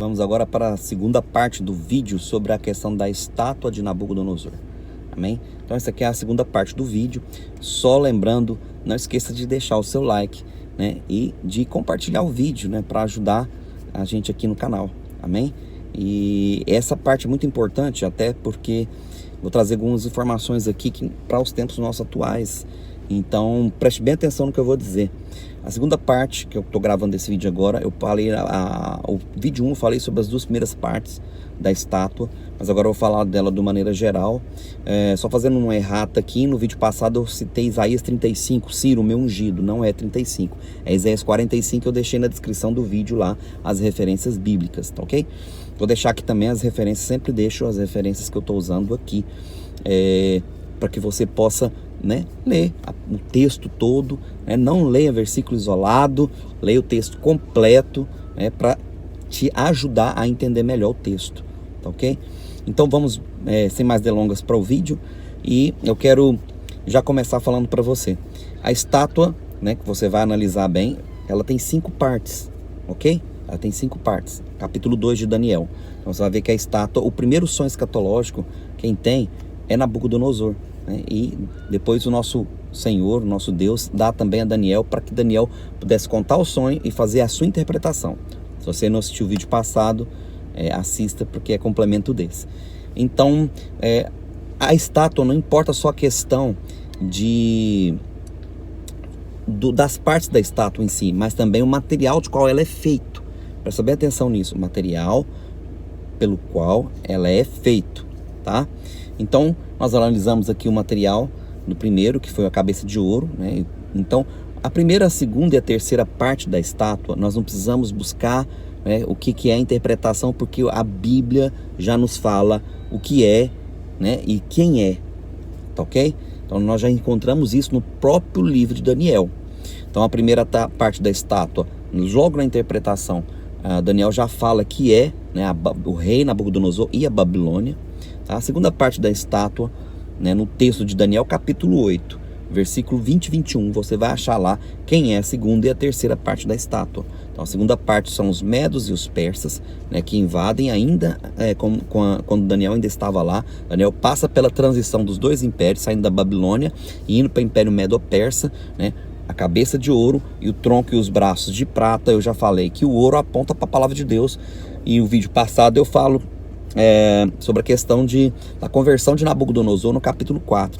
Vamos agora para a segunda parte do vídeo sobre a questão da estátua de Nabucodonosor. Amém? Então essa aqui é a segunda parte do vídeo. Só lembrando, não esqueça de deixar o seu like, né? E de compartilhar o vídeo, né? Para ajudar a gente aqui no canal. Amém? E essa parte é muito importante, até porque vou trazer algumas informações aqui para os tempos nossos atuais. Então preste bem atenção no que eu vou dizer. A segunda parte, que eu estou gravando esse vídeo agora, eu falei, o vídeo 1 eu falei sobre as duas primeiras partes da estátua, mas agora eu vou falar dela de maneira geral. Só fazendo uma errata aqui, no vídeo passado eu citei Isaías 35, Ciro, meu ungido, não é 35, é Isaías 45, eu deixei na descrição do vídeo lá as referências bíblicas, tá ok? Vou deixar aqui também as referências, sempre deixo as referências que eu estou usando aqui, para que você possa, né, ler o texto todo, né? Não leia versículo isolado, leia o texto completo, né, para te ajudar a entender melhor o texto, tá ok? Então vamos, sem mais delongas, para o vídeo, e eu quero já começar falando para você. A estátua, né, que você vai analisar bem, ela tem 5 partes, ok? Ela tem 5 partes, capítulo 2 de Daniel. Então você vai ver que a estátua, o primeiro sonho escatológico, quem tem é Nabucodonosor, né? E depois o nosso Senhor, o nosso Deus, dá também a Daniel, para que Daniel pudesse contar o sonho e fazer a sua interpretação. Se você não assistiu o vídeo passado, assista, porque é complemento desse. Então, a estátua, não importa só a questão das partes da estátua em si, mas também o material de qual ela é feito. Presta bem atenção nisso, o material pelo qual ela é feito, tá? Então, nós analisamos aqui o material do primeiro, que foi a cabeça de ouro, né? Então, a primeira, a segunda e a terceira parte da estátua, nós não precisamos buscar, né, o que é a interpretação, porque a Bíblia já nos fala o que é, né, e quem é, tá ok? Então, nós já encontramos isso no próprio livro de Daniel. Então, a primeira parte da estátua, logo na interpretação, Daniel já fala que é, né, o rei Nabucodonosor e a Babilônia. A segunda parte da estátua, né, no texto de Daniel, capítulo 8, versículo 20 e 21, você vai achar lá quem é a segunda e a terceira parte da estátua. Então, a segunda parte são os medos e os persas, né, que invadem ainda, quando Daniel ainda estava lá. Daniel passa pela transição dos dois impérios, saindo da Babilônia e indo para o Império Medo-Persa, né, a cabeça de ouro e o tronco e os braços de prata. Eu já falei que o ouro aponta para a palavra de Deus, e o vídeo passado eu falo sobre a questão da conversão de Nabucodonosor no capítulo 4,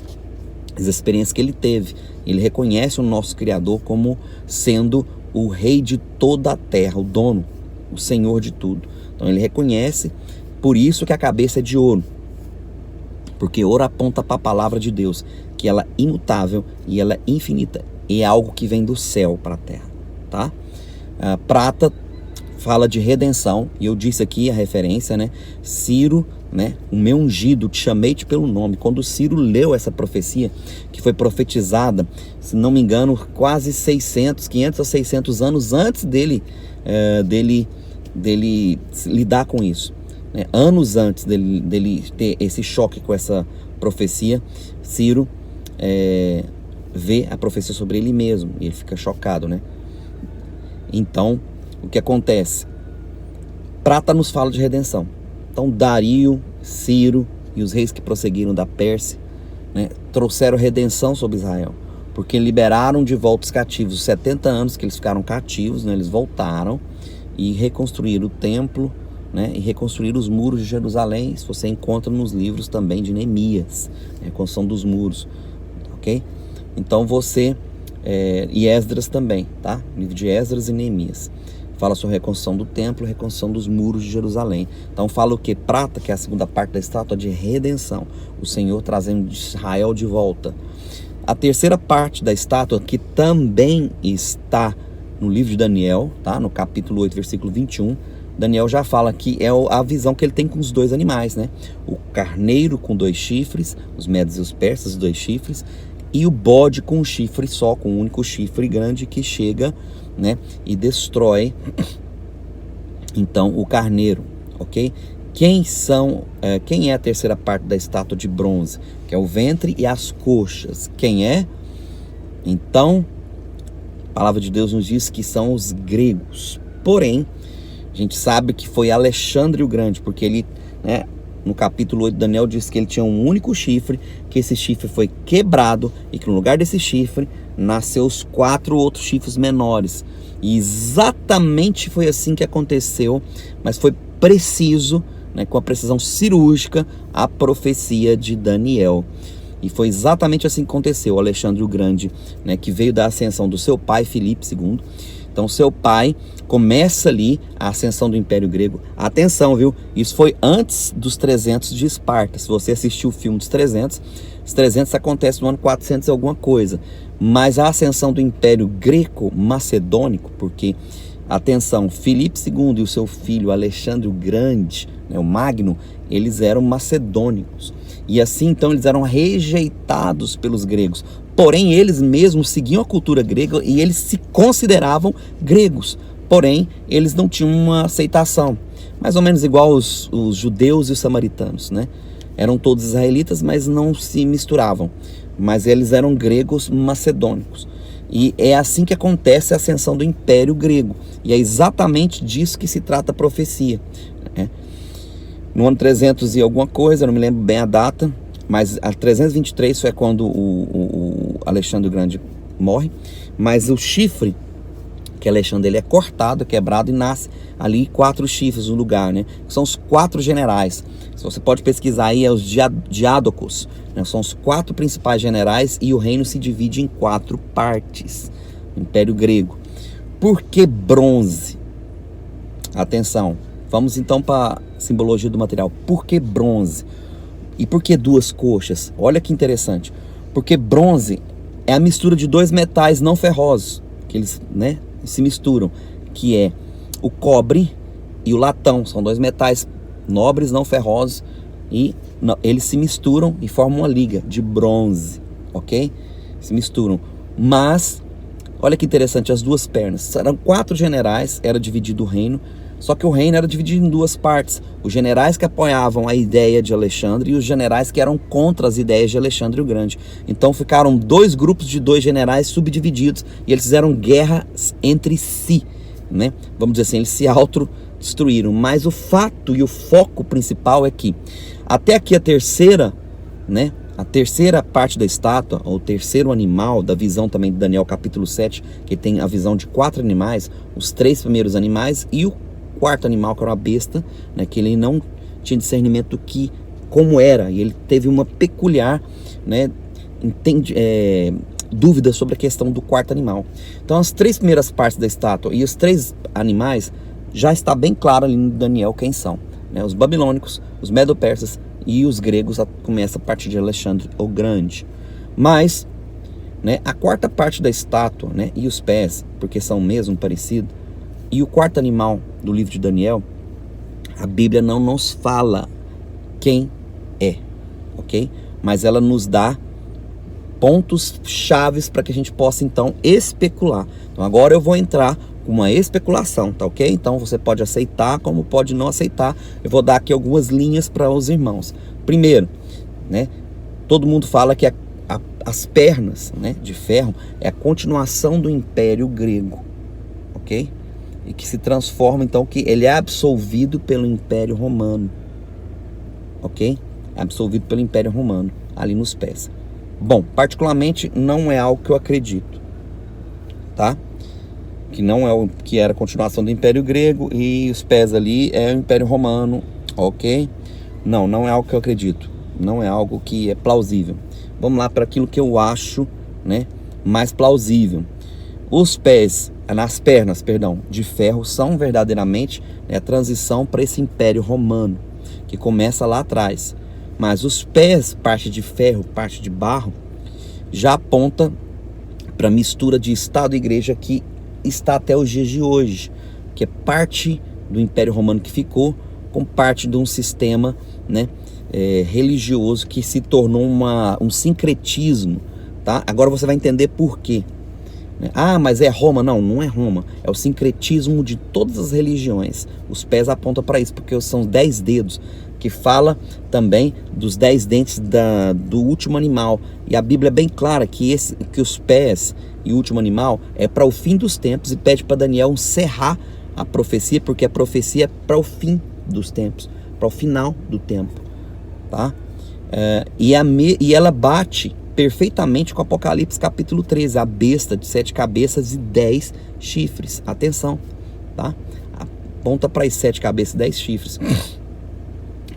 as experiências que ele teve. Ele reconhece o nosso Criador como sendo o rei de toda a terra, o dono, o Senhor de tudo. Então ele reconhece, por isso que a cabeça é de ouro, porque ouro aponta para a palavra de Deus, que ela é imutável e ela é infinita, e é algo que vem do céu para a terra, tá? Prata fala de redenção, e eu disse aqui a referência, né? Ciro, né? O meu ungido, te chamei-te pelo nome. Quando Ciro leu essa profecia, que foi profetizada, se não me engano, quase 500 a 600 anos antes dele lidar com isso, né? Anos antes dele ter esse choque com essa profecia, Ciro vê a profecia sobre ele mesmo, e ele fica chocado, né? Então, o que acontece? Prata nos fala de redenção. Então, Dario, Ciro e os reis que prosseguiram da Pérsia, né, trouxeram redenção sobre Israel, porque liberaram de volta os cativos. Os 70 anos que eles ficaram cativos, né, eles voltaram e reconstruíram o templo, né, e reconstruíram os muros de Jerusalém. Isso você encontra nos livros também de Neemias, a reconstrução dos muros, ok? Então e Esdras também, tá? Livro de Esdras e Neemias fala sobre a reconstrução do templo, a reconstrução dos muros de Jerusalém. Então fala o que? Prata, que é a segunda parte da estátua, de redenção, o Senhor trazendo Israel de volta. A terceira parte da estátua, que também está no livro de Daniel, tá? No capítulo 8, versículo 21, Daniel já fala que é a visão que ele tem com os dois animais, né? O carneiro com 2 chifres, os medos e os persas, 2 chifres, e o bode com um chifre só, com um único chifre grande que chega, né, e destrói então o carneiro, ok? Quem é a terceira parte da estátua de bronze? Que é o ventre e as coxas. Quem é? Então, a palavra de Deus nos diz que são os gregos. Porém, A gente sabe que foi Alexandre o Grande, porque ele, né, no capítulo 8, Daniel diz que ele tinha um único chifre, que esse chifre foi quebrado e que no lugar desse chifre nasceu os 4 outros chifres menores. E exatamente foi assim que aconteceu, mas foi preciso, né, com a precisão cirúrgica, a profecia de Daniel. E foi exatamente assim que aconteceu. Alexandre o Grande, né, que veio da ascensão do seu pai, Filipe II. Então, seu pai começa ali a ascensão do Império Grego. Atenção, viu? Isso foi antes dos 300 de Esparta. Se você assistiu o filme dos 300, os 300 acontece no ano 400 e alguma coisa. Mas a ascensão do Império Greco-Macedônico, porque, atenção, Filipe II e o seu filho Alexandre o Grande, né, o Magno, eles eram macedônicos. E assim, então, eles eram rejeitados pelos gregos. Porém, eles mesmos seguiam a cultura grega e eles se consideravam gregos. Porém, eles não tinham uma aceitação. Mais ou menos igual os judeus e os samaritanos, né? Eram todos israelitas, mas não se misturavam. Mas eles eram gregos macedônicos. E é assim que acontece a ascensão do Império Grego. E é exatamente disso que se trata a profecia, né? No ano 300 e alguma coisa, eu não me lembro bem a data, mas a 323 foi quando o Alexandre o Grande morre. Mas o chifre, que Alexandre, ele é cortado, quebrado e nasce ali 4 chifres no lugar, né? São os 4 generais. Se você pode pesquisar aí, é os diádocos, né? São os 4 principais generais e o reino se divide em 4 partes. Império Grego. Por que bronze? Atenção, vamos então para a simbologia do material. Por que bronze? E por que 2 coxas? Olha que interessante. Porque bronze é a mistura de 2 metais não ferrosos, que eles, né, se misturam, que é o cobre e o latão. São 2 metais nobres, não ferrosos, e eles se misturam e formam uma liga de bronze, ok? Se misturam. Mas, olha que interessante, as 2 pernas. Eram 4 generais, era dividido o reino. Só que o reino era dividido em 2 partes. Os generais que apoiavam a ideia de Alexandre e os generais que eram contra as ideias de Alexandre o Grande. Então ficaram 2 grupos de 2 generais subdivididos e eles fizeram guerras entre si, né? Vamos dizer assim, eles se autodestruíram. Mas o fato e o foco principal é que até aqui a terceira, né? A terceira parte da estátua, ou o terceiro animal, da visão também de Daniel capítulo 7, que tem a visão de 4 animais, os 3 primeiros animais e o 4º animal, que era uma besta, né, que ele não tinha discernimento do que, como era, e ele teve uma peculiar, né, dúvida sobre a questão do 4º animal. Então as 3 primeiras partes da estátua e os 3 animais, já está bem claro ali em Daniel quem são, né, os babilônicos, os medo-persas e os gregos, começa a partir de Alexandre o Grande. Mas, né, a 4ª parte da estátua, né, e os pés, porque são mesmo parecidos, e o 4º animal do livro de Daniel, a Bíblia não nos fala quem é, ok? Mas ela nos dá pontos chaves para que a gente possa então especular. Então agora eu vou entrar com uma especulação, tá ok? Então você pode aceitar como pode não aceitar. Eu vou dar aqui algumas linhas para os irmãos. Primeiro, né, todo mundo fala que as pernas, né, de ferro é a continuação do Império Grego, ok? E que se transforma, então, que ele é absolvido pelo Império Romano, ok? É absolvido pelo Império Romano, ali nos pés. Bom, particularmente, não é algo que eu acredito, tá? Que não é o que era a continuação do Império Grego e os pés ali é o Império Romano, ok? Não é algo que eu acredito, não é algo que é plausível. Vamos lá para aquilo que eu acho, né, mais plausível. Os pés, nas pernas, perdão, de ferro são verdadeiramente, né, a transição para esse Império Romano, que começa lá atrás. Mas os pés, parte de ferro, parte de barro, já aponta para a mistura de Estado e Igreja que está até os dias de hoje, que é parte do Império Romano que ficou, com parte de um sistema, né, religioso que se tornou um sincretismo, tá? Agora você vai entender por quê. Ah, mas é Roma? Não é Roma. É o sincretismo de todas as religiões. Os pés apontam para isso, porque são 10 dedos, que fala também dos 10 dentes do último animal. E a Bíblia é bem clara que os pés e o último animal é para o fim dos tempos, e pede para Daniel encerrar a profecia, porque a profecia é para o fim dos tempos, para o final do tempo, tá? E ela bate perfeitamente com Apocalipse capítulo 13, a besta de 7 cabeças e 10 chifres. Atenção, tá? Aponta para as 7 cabeças e 10 chifres,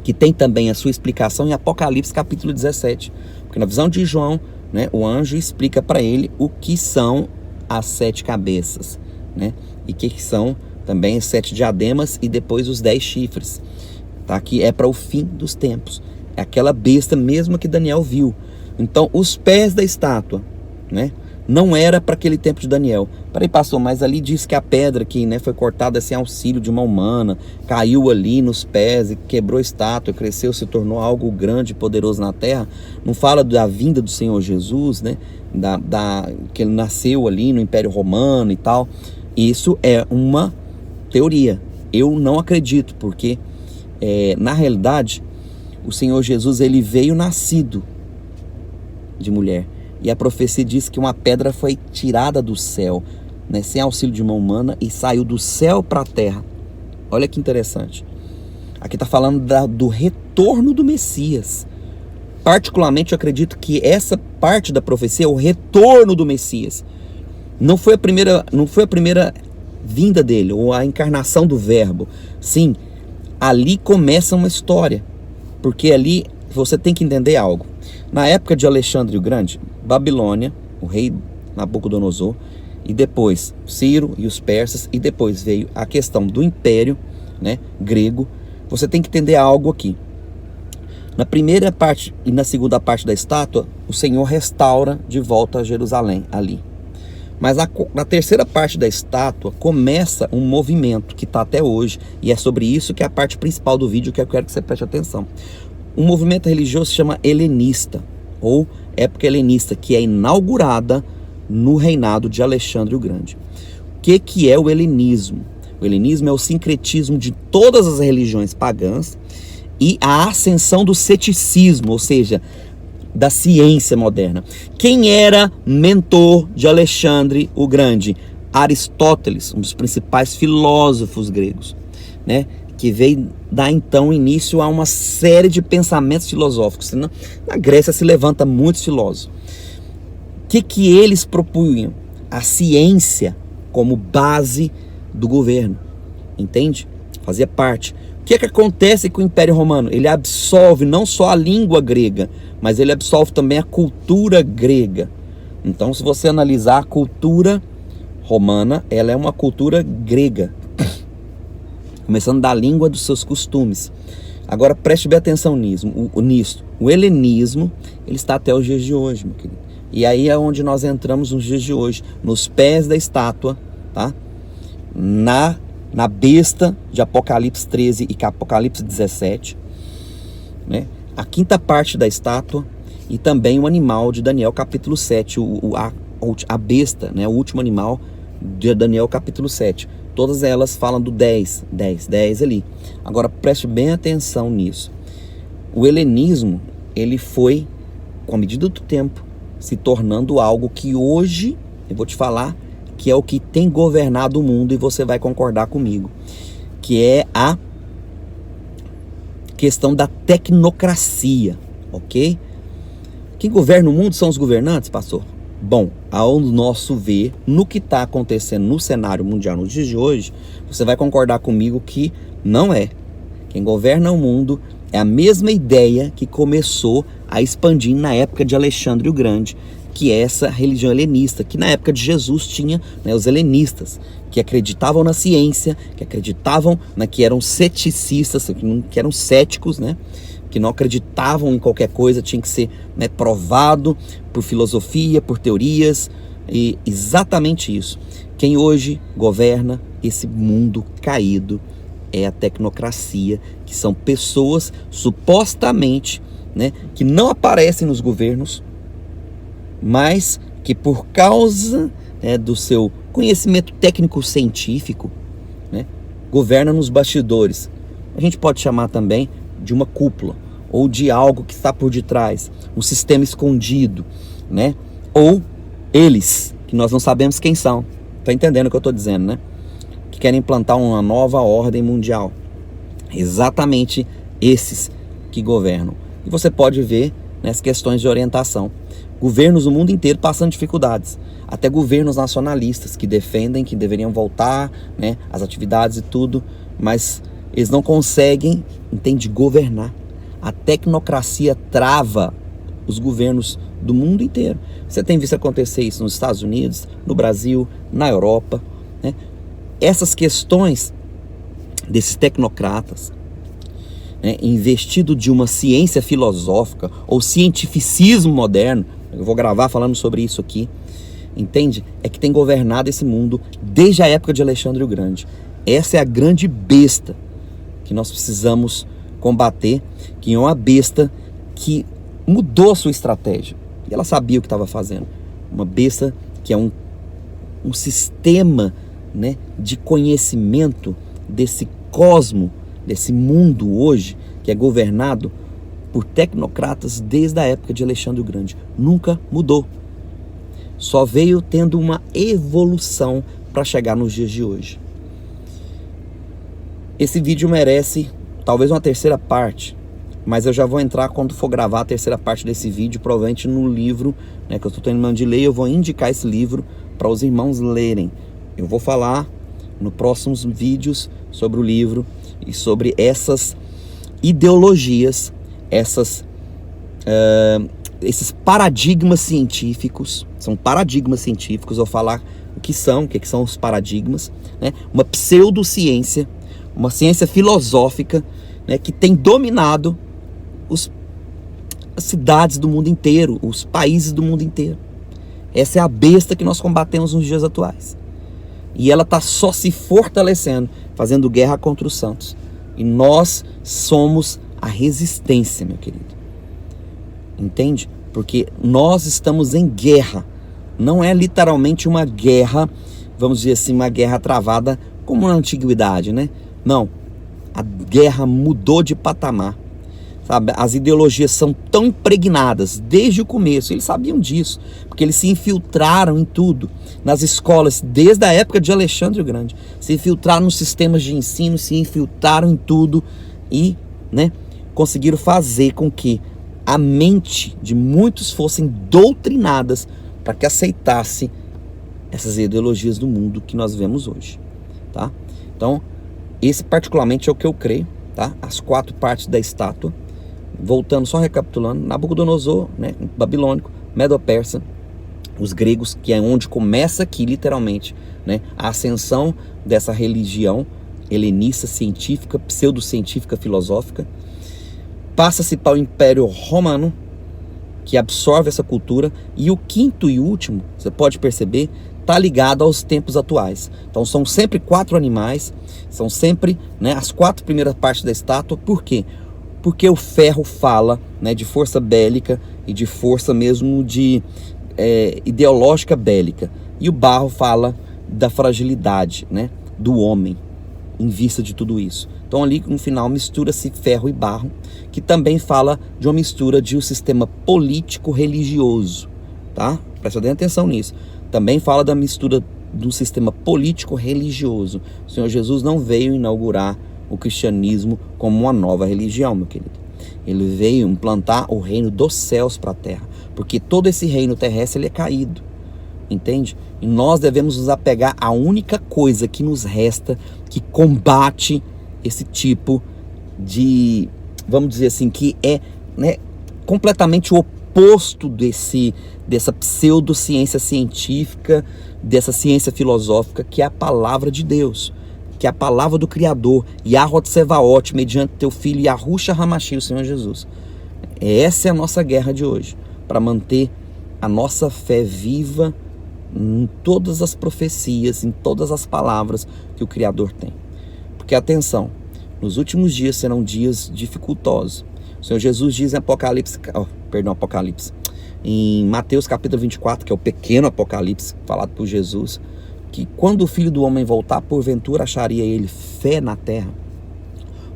que tem também a sua explicação em Apocalipse capítulo 17, porque na visão de João, né, o anjo explica para ele o que são as 7 cabeças, né, e que são também as 7 diademas e depois os 10 chifres, tá? Que é para o fim dos tempos, é aquela besta mesmo que Daniel viu. Então os pés da estátua, né, não era para aquele tempo de Daniel. Peraí, pastor, mas ali diz que a pedra que, né, foi cortada sem auxílio de uma humana, caiu ali nos pés e quebrou a estátua, cresceu, se tornou algo grande e poderoso na terra. Não fala da vinda do Senhor Jesus, né, que ele nasceu ali no Império Romano e tal. Isso é uma teoria. Eu não acredito, porque na realidade o Senhor Jesus, ele veio nascido de mulher. E a profecia diz que uma pedra foi tirada do céu, né, sem auxílio de uma humana, e saiu do céu para a terra. Olha que interessante. Aqui está falando do retorno do Messias. Particularmente eu acredito que essa parte da profecia é o retorno do Messias. Não foi a primeira vinda dele, ou a encarnação do verbo. Sim, ali começa uma história. Porque ali você tem que entender algo. Na época de Alexandre o Grande, Babilônia, o rei Nabucodonosor, e depois Ciro e os persas, e depois veio a questão do império, né, grego. Você tem que entender algo aqui. Na primeira parte e na segunda parte da estátua, o Senhor restaura de volta a Jerusalém ali. Mas na terceira parte da estátua começa um movimento que está até hoje, e é sobre isso que é a parte principal do vídeo que eu quero que você preste atenção. Um movimento religioso se chama helenista, ou época helenista, que é inaugurada no reinado de Alexandre o Grande. O que é o helenismo? O helenismo é o sincretismo de todas as religiões pagãs e a ascensão do ceticismo, ou seja, da ciência moderna. Quem era mentor de Alexandre o Grande? Aristóteles, um dos principais filósofos gregos, né? Que veio dar então início a uma série de pensamentos filosóficos. Na Grécia se levanta muitos filósofos. O que eles propunham? A ciência como base do governo, entende? Fazia parte. O que acontece com o Império Romano? Ele absorve não só a língua grega, mas ele absorve também a cultura grega. Então, se você analisar a cultura romana, ela é uma cultura grega, começando da língua, dos seus costumes. Agora preste bem atenção nisso. O helenismo, ele está até os dias de hoje, meu querido. E aí é onde nós entramos nos dias de hoje, nos pés da estátua, tá? Na besta de Apocalipse 13 e Apocalipse 17, né? A quinta parte da estátua e também o animal de Daniel capítulo 7, a besta, né? O último animal de Daniel capítulo 7. Todas elas falam do 10 ali. Agora preste bem atenção nisso. O helenismo, ele foi, com a medida do tempo, se tornando algo que hoje, eu vou te falar, que é o que tem governado o mundo, e você vai concordar comigo, que é a questão da tecnocracia, ok? Quem governa o mundo são os governantes, pastor? Bom, ao nosso ver, no que está acontecendo no cenário mundial nos dias de hoje, você vai concordar comigo que não é. Quem governa o mundo é a mesma ideia que começou a expandir na época de Alexandre o Grande, que é essa religião helenista, que na época de Jesus tinha, né, os helenistas, que acreditavam na ciência, que acreditavam, né, que eram ceticistas, que eram céticos, né, que não acreditavam em qualquer coisa, tinha que ser, né, provado por filosofia, por teorias, e exatamente isso. Quem hoje governa esse mundo caído é a tecnocracia, que são pessoas supostamente, né, que não aparecem nos governos, mas que por causa, né, do seu conhecimento técnico-científico, né, governa nos bastidores. A gente pode chamar também de uma cúpula, ou de algo que está por detrás, um sistema escondido, né? Ou eles, que nós não sabemos quem são. Tá entendendo o que eu estou dizendo, né? que querem implantar uma nova ordem mundial. Exatamente esses que governam. E você pode ver nessas questões de orientação. Governos do mundo inteiro passando dificuldades. Até governos nacionalistas que defendem que deveriam voltar, né, as atividades e tudo, mas eles não conseguem, entende, governar. A tecnocracia trava os governos do mundo inteiro. Você tem visto acontecer isso nos Estados Unidos, no Brasil, na Europa, né? Essas questões desses tecnocratas, né, investido de uma ciência filosófica ou cientificismo moderno, eu vou gravar falando sobre isso aqui, entende? É que tem governado esse mundo desde a época de Alexandre o Grande. Essa é a grande besta que nós precisamos combater, que é uma besta que mudou a sua estratégia. E ela sabia o que estava fazendo. Uma besta que é um sistema, né, de conhecimento desse cosmo, desse mundo hoje, que é governado por tecnocratas desde a época de Alexandre o Grande. Nunca mudou. Só veio tendo uma evolução para chegar nos dias de hoje. Esse vídeo merece talvez uma terceira parte, mas eu já vou entrar quando for gravar a terceira parte desse vídeo, provavelmente no livro, né, que eu estou terminando de ler. Eu vou indicar esse livro para os irmãos lerem. Eu vou falar nos próximos vídeos sobre o livro e sobre essas ideologias, esses paradigmas científicos. São paradigmas científicos. Eu vou falar o que são os paradigmas, né? Uma pseudociência, uma ciência filosófica, né, que tem dominado as cidades do mundo inteiro, os países do mundo inteiro. Essa é a besta que nós combatemos nos dias atuais. E ela está só se fortalecendo, fazendo guerra contra os santos. E nós somos a resistência, meu querido. Entende? Porque nós estamos em guerra. Não é literalmente uma guerra, vamos dizer assim, uma guerra travada como na antiguidade, né? Não. A guerra mudou de patamar. Sabe? As ideologias são tão impregnadas desde o começo. Eles sabiam disso, porque eles se infiltraram em tudo. Nas escolas, desde a época de Alexandre o Grande. Se infiltraram nos sistemas de ensino, se infiltraram em tudo e, né, conseguiram fazer com que a mente de muitos fossem doutrinadas para que aceitasse essas ideologias do mundo que nós vemos hoje, tá? Então, esse particularmente é o que eu creio, tá? As 4 partes da estátua. Voltando, só recapitulando: Nabucodonosor, né, babilônico, Medo-Persa, os gregos, que é onde começa aqui literalmente, né, a ascensão dessa religião helenista, científica, pseudocientífica, filosófica. Passa-se para o Império Romano, que absorve essa cultura. E o quinto e último, você pode perceber, está ligado aos tempos atuais. Então são sempre 4 animais, são sempre, né, as 4 primeiras partes da estátua. Por quê? Porque o ferro fala, né, de força bélica e de força mesmo de ideológica bélica. E o barro fala da fragilidade, né, do homem em vista de tudo isso. Então ali no final mistura-se ferro e barro, que também fala de uma mistura de um sistema político-religioso, tá? Presta bem atenção nisso. Também fala da mistura do sistema político-religioso. O Senhor Jesus não veio inaugurar o cristianismo como uma nova religião, meu querido. Ele veio implantar o reino dos céus para a terra, porque todo esse reino terrestre ele é caído, entende? E nós devemos nos apegar à única coisa que nos resta, que combate esse tipo de, vamos dizer assim, que é, né, completamente o oposto dessa pseudociência científica, dessa ciência filosófica, que é a palavra de Deus, que é a palavra do Criador, Yahweh Tsevaot, mediante teu filho Yahushua Hamashi, o Senhor Jesus. Essa é a nossa guerra de hoje, para manter a nossa fé viva em todas as profecias, em todas as palavras que o Criador tem. Porque atenção, nos últimos dias serão dias dificultosos. O Senhor Jesus diz em Apocalipse, em Mateus capítulo 24, que é o pequeno Apocalipse falado por Jesus, que quando o Filho do Homem voltar, porventura acharia ele fé na terra.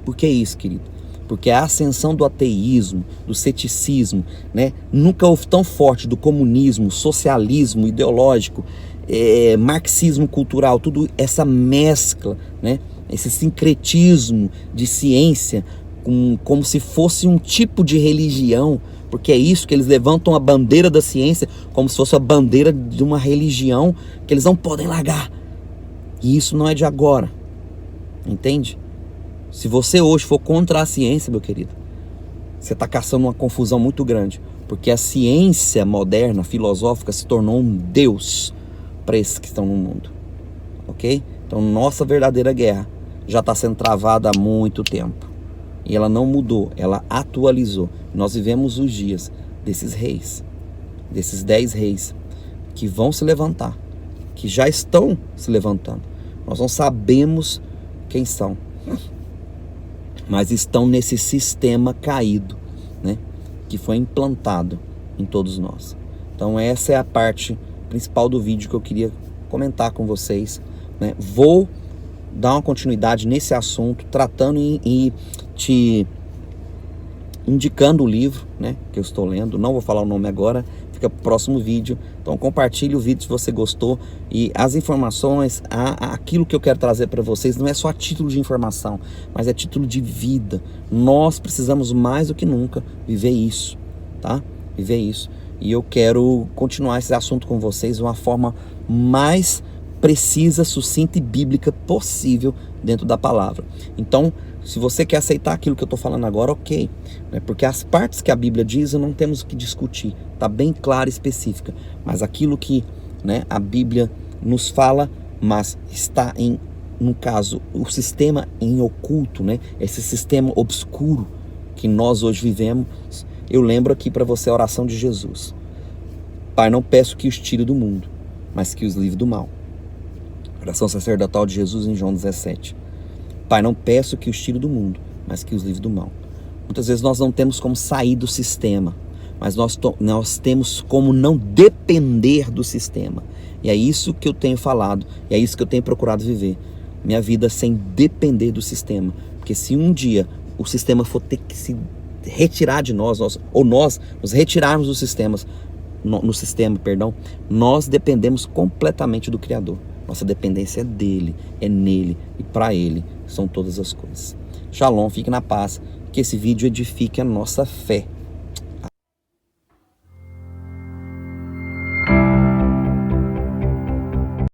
Por que isso, querido? Porque a ascensão do ateísmo, do ceticismo, né, nunca houve tão forte, do comunismo, socialismo ideológico, marxismo cultural, tudo essa mescla, né? Esse sincretismo de ciência, como se fosse um tipo de religião, porque é isso que eles levantam a bandeira da ciência como se fosse a bandeira de uma religião que eles não podem largar. E isso não é de agora, entende? Se você hoje for contra a ciência, meu querido, você está caçando uma confusão muito grande, porque a ciência moderna, filosófica, se tornou um Deus para esses que estão no mundo, ok? Então nossa verdadeira guerra já está sendo travada há muito tempo, e ela não mudou, ela atualizou. Nós vivemos os dias desses reis, desses 10 reis que vão se levantar, que já estão se levantando. Nós não sabemos quem são, mas estão nesse sistema caído, né, que foi implantado em todos nós. Então essa é a parte principal do vídeo que eu queria comentar com vocês, né? Vou dar uma continuidade nesse assunto, tratando e te indicando o livro, né, que eu estou lendo. Não vou falar o nome agora, fica pro próximo vídeo. Então compartilhe o vídeo se você gostou, e as informações, aquilo que eu quero trazer para vocês não é só a título de informação, mas é título de vida. Nós precisamos mais do que nunca viver isso, tá? Viver isso. E eu quero continuar esse assunto com vocês de uma forma mais precisa, sucinta e bíblica possível dentro da palavra. Então, se você quer aceitar aquilo que eu estou falando agora, ok, né? Porque as partes que a Bíblia diz, não temos o que discutir, está bem clara e específica. Mas aquilo que, né, a Bíblia nos fala, mas está no caso, o sistema em oculto, né? Esse sistema obscuro que nós hoje vivemos. Eu lembro aqui para você a oração de Jesus: Pai, não peço que os tire do mundo, mas que os livre do mal. Oração sacerdotal de Jesus em João 17. Pai, não peço que os tire do mundo, mas que os livre do mal. Muitas vezes nós não temos como sair do sistema, mas nós temos como não depender do sistema. E é isso que eu tenho falado, e é isso que eu tenho procurado viver. Minha vida sem depender do sistema. Porque se um dia o sistema for ter que se retirar de nós, ou nós nos retirarmos do sistema, nós dependemos completamente do Criador. Nossa dependência é dele, é nele, e para ele são todas as coisas. Shalom, fique na paz, que esse vídeo edifique a nossa fé.